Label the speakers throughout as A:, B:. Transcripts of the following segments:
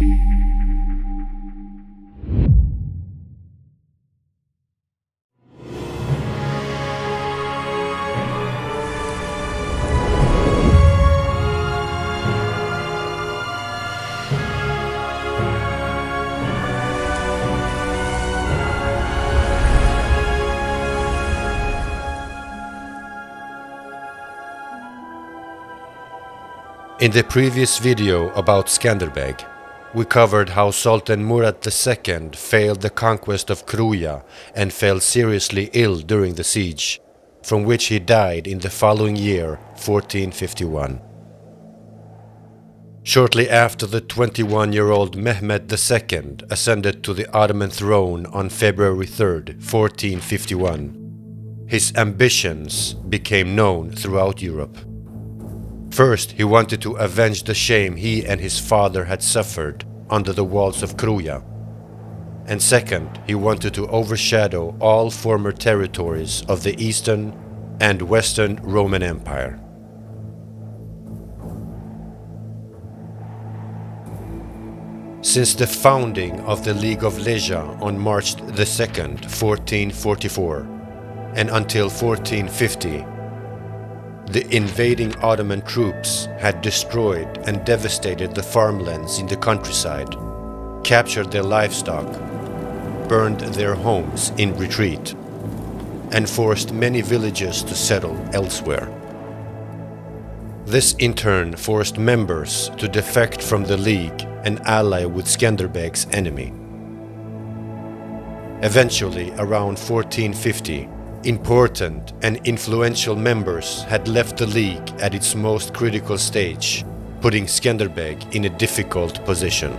A: In the previous video about Skanderbeg, we covered how Sultan Murad II failed the conquest of Kruja and fell seriously ill during the siege, from which he died in the following year, 1451. Shortly after, the 21-year-old Mehmed II ascended to the Ottoman throne on February 3, 1451. His ambitions became known throughout Europe. First, he wanted to avenge the shame he and his father had suffered under the walls of Kruja. And second, he wanted to overshadow all former territories of the Eastern and Western Roman Empire. Since the founding of the League of Lezhë on March 2, 1444, and until 1450, the invading Ottoman troops had destroyed and devastated the farmlands in the countryside, captured their livestock, burned their homes in retreat, and forced many villagers to settle elsewhere. This in turn forced members to defect from the League and ally with Skanderbeg's enemy. Eventually, around 1450, important and influential members had left the League at its most critical stage, putting Skanderbeg in a difficult position.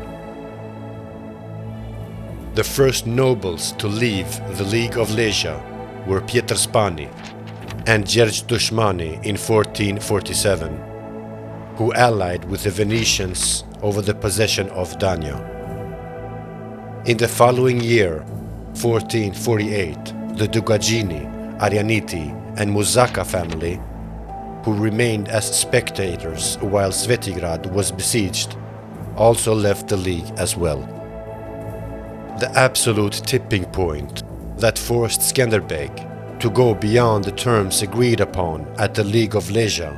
A: The first nobles to leave the League of Lezhë were Pjetër Spani and Gjergj Dushmani in 1447, who allied with the Venetians over the possession of Dania. In the following year, 1448, the Dugagini, Arianiti, and Muzaka family, who remained as spectators while Svetigrad was besieged, also left the League as well. The absolute tipping point that forced Skanderbeg to go beyond the terms agreed upon at the League of Lezhë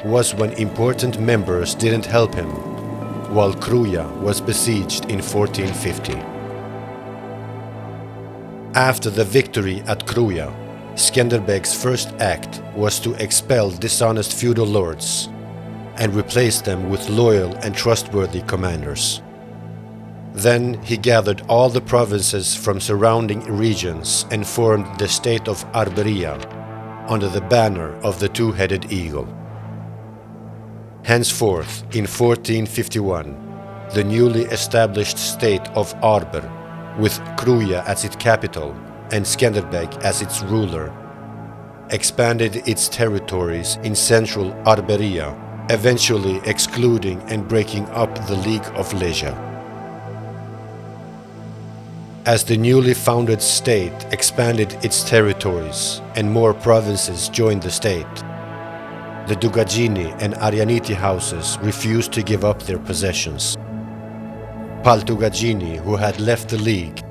A: was when important members didn't help him while Kruja was besieged in 1450. After the victory at Kruja, Skanderbeg's first act was to expel dishonest feudal lords and replace them with loyal and trustworthy commanders. Then he gathered all the provinces from surrounding regions and formed the state of Arboria under the banner of the two-headed eagle. Henceforth, in 1451, the newly established state of Arbër, with Kruja as its capital and Skanderbeg as its ruler, expanded its territories in central Arboria, eventually excluding and breaking up the League of Lezhë. As the newly founded state expanded its territories and more provinces joined the state, the Dugagini and Arianiti houses refused to give up their possessions. Pal Dugagini, who had left the League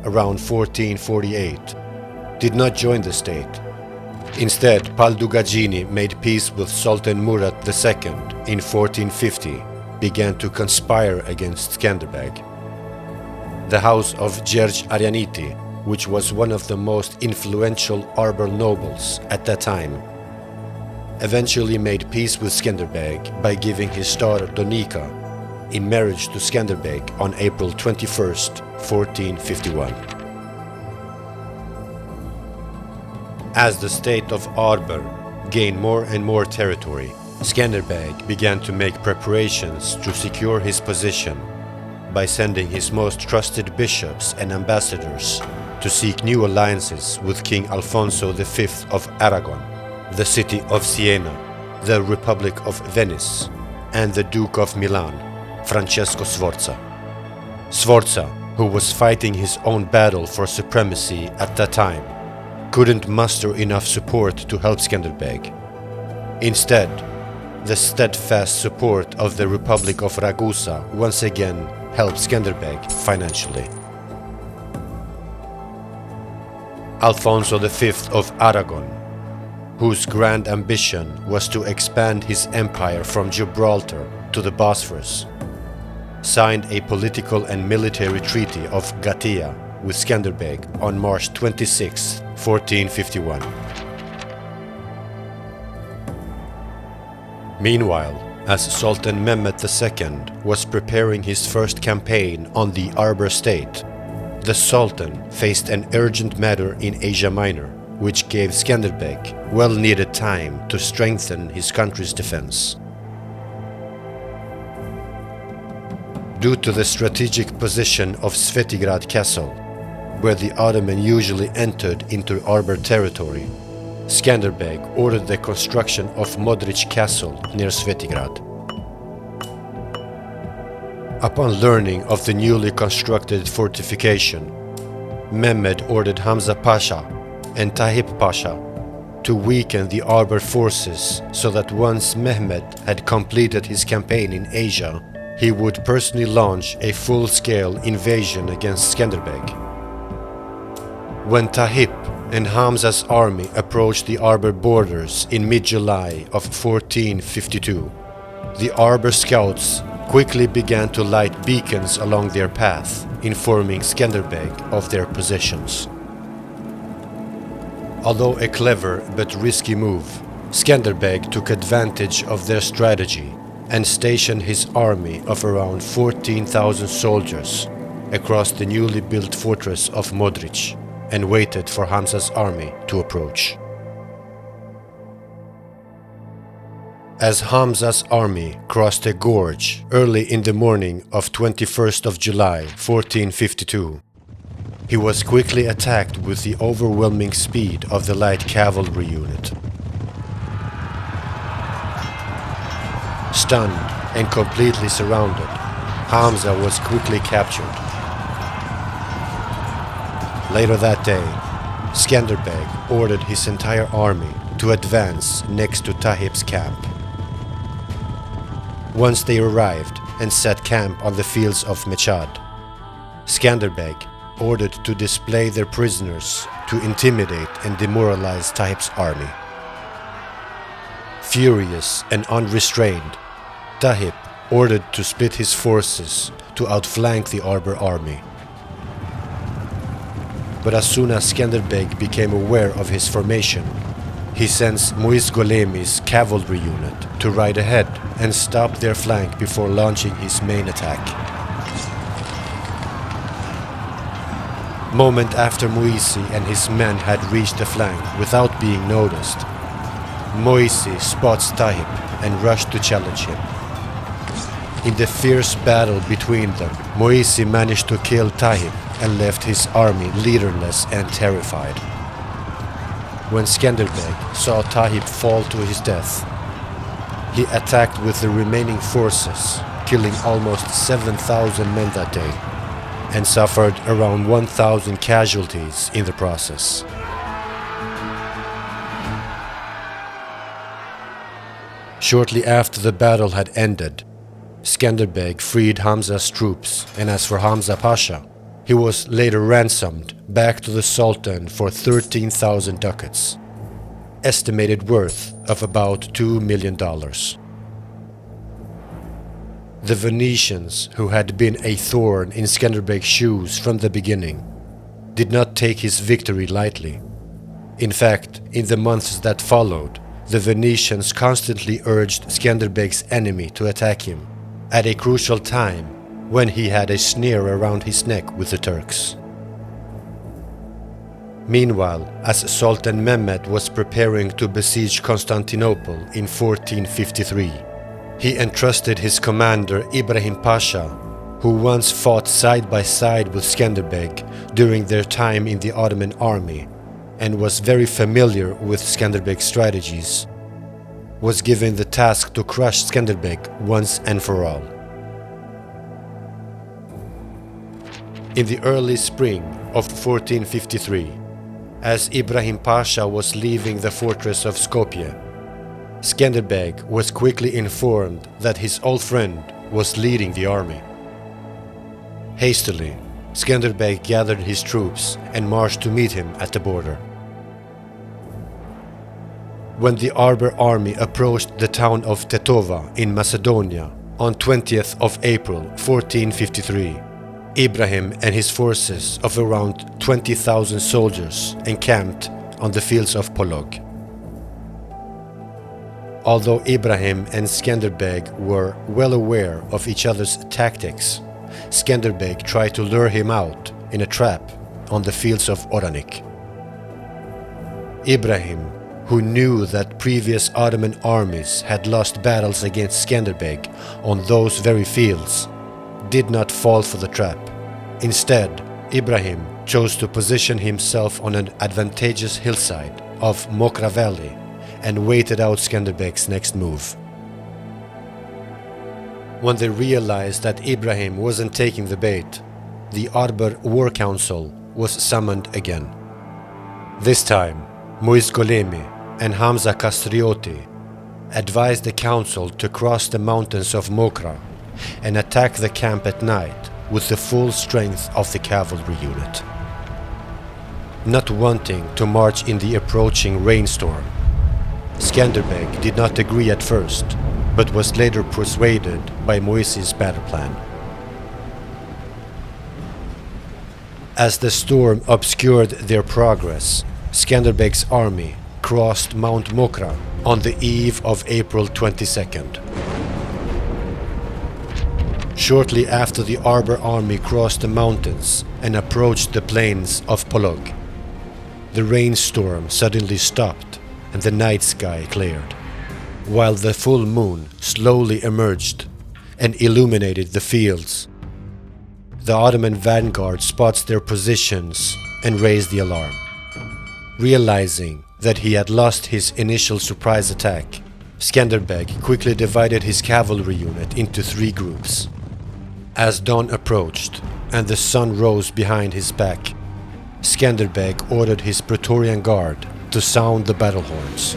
A: around 1448, did not join the state. Instead, Pal Dugagini made peace with Sultan Murad II in 1450, began to conspire against Skanderbeg. The house of Gjergj Arianiti, which was one of the most influential Arbër nobles at that time, eventually made peace with Skanderbeg by giving his daughter Donika in marriage to Skanderbeg on April 21, 1451. As the state of Arbër gained more and more territory, Skanderbeg began to make preparations to secure his position by sending his most trusted bishops and ambassadors to seek new alliances with King Alfonso V of Aragon, the city of Siena, the Republic of Venice, and the Duke of Milan, Francesco Sforza. Sforza, who was fighting his own battle for supremacy at that time, couldn't muster enough support to help Skanderbeg. Instead, the steadfast support of the Republic of Ragusa once again helped Skanderbeg financially. Alfonso V of Aragon, whose grand ambition was to expand his empire from Gibraltar to the Bosphorus, signed a political and military treaty of Gaeta with Skanderbeg on March 26, 1451. Meanwhile, as Sultan Mehmed II was preparing his first campaign on the Arbër State, the Sultan faced an urgent matter in Asia Minor, which gave Skanderbeg well-needed time to strengthen his country's defense. Due to the strategic position of Svetigrad Castle, where the Ottoman usually entered into Arbër territory, Skanderbeg ordered the construction of Modric Castle near Svetigrad. Upon learning of the newly constructed fortification, Mehmed ordered Hamza Pasha and Tahip Pasha to weaken the Arbër forces so that once Mehmed had completed his campaign in Asia, he would personally launch a full-scale invasion against Skanderbeg. When Tahip and Hamza's army approached the Arbër borders in mid-July of 1452, the Arbër scouts quickly began to light beacons along their path, informing Skanderbeg of their positions. Although a clever but risky move, Skanderbeg took advantage of their strategy and stationed his army of around 14,000 soldiers across the newly built fortress of Modric and waited for Hamza's army to approach. As Hamza's army crossed a gorge early in the morning of 21st of July 1452, he was quickly attacked with the overwhelming speed of the light cavalry unit. Stunned and completely surrounded, Hamza was quickly captured. Later that day, Skanderbeg ordered his entire army to advance next to Tahip's camp. Once they arrived and set camp on the fields of Mecad, Skanderbeg ordered to display their prisoners to intimidate and demoralize Tahip's army. Furious and unrestrained, Tahip ordered to split his forces to outflank the Arbër army. But as soon as Skanderbeg became aware of his formation, he sends Muiz Golemi's cavalry unit to ride ahead and stop their flank before launching his main attack. Moment after Muisi and his men had reached the flank without being noticed, Muisi spots Tahip and rushed to challenge him. In the fierce battle between them, Muisi managed to kill Tahip and left his army leaderless and terrified. When Skanderbeg saw Tahip fall to his death, he attacked with the remaining forces, killing almost 7,000 men that day, and suffered around 1,000 casualties in the process. Shortly after the battle had ended, Skanderbeg freed Hamza's troops, and as for Hamza Pasha, he was later ransomed back to the Sultan for 13,000 ducats, estimated worth of about $2 million. The Venetians, who had been a thorn in Skanderbeg's shoes from the beginning, did not take his victory lightly. In fact, in the months that followed, the Venetians constantly urged Skanderbeg's enemy to attack him at a crucial time when he had a snare around his neck with the Turks. Meanwhile, as Sultan Mehmed was preparing to besiege Constantinople in 1453, he entrusted his commander Ibrahim Pasha, who once fought side by side with Skanderbeg during their time in the Ottoman army and was very familiar with Skanderbeg's strategies, was given the task to crush Skanderbeg once and for all. In the early spring of 1453, as Ibrahim Pasha was leaving the fortress of Skopje, Skanderbeg was quickly informed that his old friend was leading the army. Hastily, Skanderbeg gathered his troops and marched to meet him at the border. When the Arbër army approached the town of Tetova in Macedonia on 20th of April 1453, Ibrahim and his forces of around 20,000 soldiers encamped on the fields of Polog. Although Ibrahim and Skanderbeg were well aware of each other's tactics, Skanderbeg tried to lure him out in a trap on the fields of Oranik. Ibrahim, who knew that previous Ottoman armies had lost battles against Skanderbeg on those very fields, did not fall for the trap. Instead, Ibrahim chose to position himself on an advantageous hillside of Mokra Valley and waited out Skanderbeg's next move. When they realized that Ibrahim wasn't taking the bait, the Arbër War Council was summoned again. This time, Muiz Golemi and Gjergj Kastrioti advised the council to cross the mountains of Mokra and attack the camp at night with the full strength of the cavalry unit. Not wanting to march in the approaching rainstorm, Skanderbeg did not agree at first, but was later persuaded by Muiz's battle plan. As the storm obscured their progress, Skanderbeg's army crossed Mount Mokra on the eve of April 22nd. Shortly after the Arbër army crossed the mountains and approached the plains of Polog, the rainstorm suddenly stopped and the night sky cleared, while the full moon slowly emerged and illuminated the fields. The Ottoman vanguard spots their positions and raised the alarm. Realizing that he had lost his initial surprise attack, Skanderbeg quickly divided his cavalry unit into 3 groups. As dawn approached and the sun rose behind his back, Skanderbeg ordered his Praetorian Guard to sound the battle horns.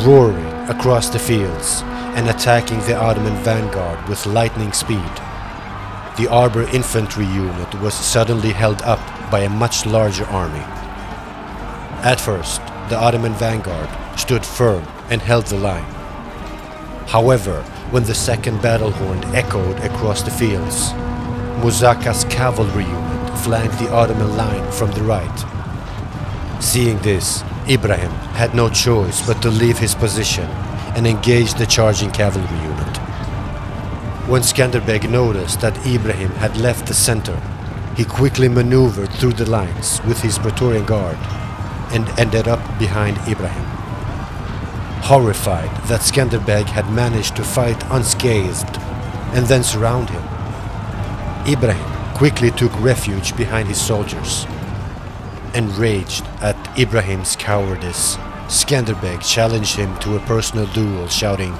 A: Roaring across the fields and attacking the Ottoman vanguard with lightning speed, the Arbër infantry unit was suddenly held up by a much larger army. At first, the Ottoman vanguard stood firm and held the line. However, when the second battle horn echoed across the fields, Muzaka's cavalry unit flanked the Ottoman line from the right. Seeing this, Ibrahim had no choice but to leave his position and engage the charging cavalry unit. When Skanderbeg noticed that Ibrahim had left the center, he quickly maneuvered through the lines with his Praetorian Guard and ended up behind Ibrahim. Horrified that Skanderbeg had managed to fight unscathed and then surround him, Ibrahim quickly took refuge behind his soldiers. Enraged at Ibrahim's cowardice, Skanderbeg challenged him to a personal duel, shouting,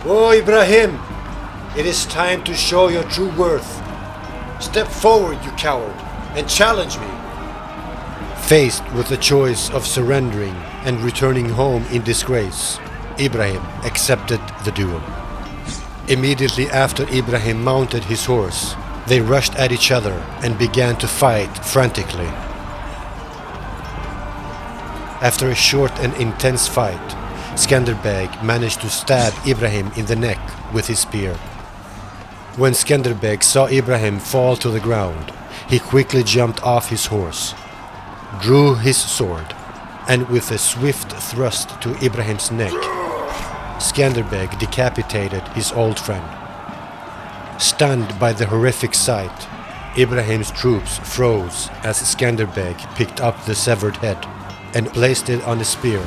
A: "Oh Ibrahim, it is time to show your true worth. Step forward, you coward, and challenge me." Faced with the choice of surrendering and returning home in disgrace, Ibrahim accepted the duel. Immediately after Ibrahim mounted his horse, they rushed at each other and began to fight frantically. After a short and intense fight, Skanderbeg managed to stab Ibrahim in the neck with his spear. When Skanderbeg saw Ibrahim fall to the ground, he quickly jumped off his horse, drew his sword, and with a swift thrust to Ibrahim's neck, Skanderbeg decapitated his old friend. Stunned by the horrific sight, Ibrahim's troops froze as Skanderbeg picked up the severed head and placed it on a spear.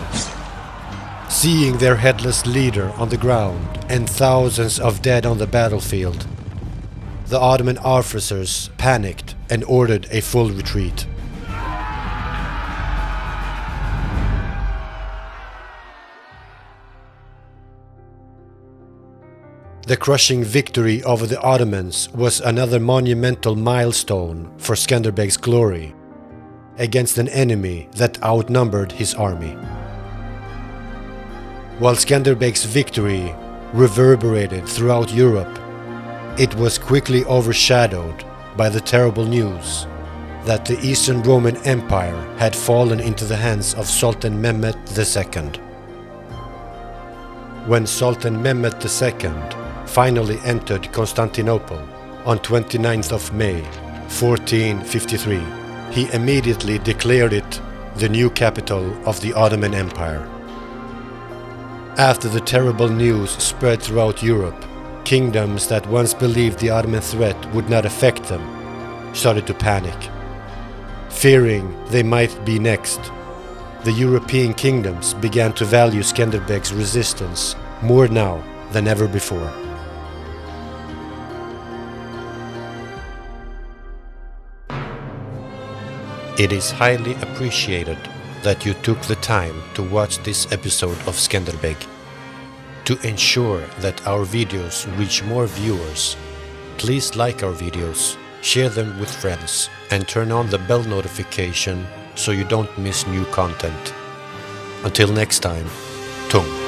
A: Seeing their headless leader on the ground and thousands of dead on the battlefield, the Ottoman officers panicked and ordered a full retreat. The crushing victory over the Ottomans was another monumental milestone for Skanderbeg's glory against an enemy that outnumbered his army. While Skanderbeg's victory reverberated throughout Europe, it was quickly overshadowed by the terrible news that the Eastern Roman Empire had fallen into the hands of Sultan Mehmed II. When Sultan Mehmed II finally entered Constantinople on 29th of May 1453, he immediately declared it the new capital of the Ottoman Empire. After the terrible news spread throughout Europe, kingdoms that once believed the Ottoman threat would not affect them started to panic. Fearing they might be next, the European kingdoms began to value Skanderbeg's resistance more now than ever before. It is highly appreciated that you took the time to watch this episode of Skanderbeg. To ensure that our videos reach more viewers, please like our videos, share them with friends, and turn on the bell notification so you don't miss new content. Until next time, Tung.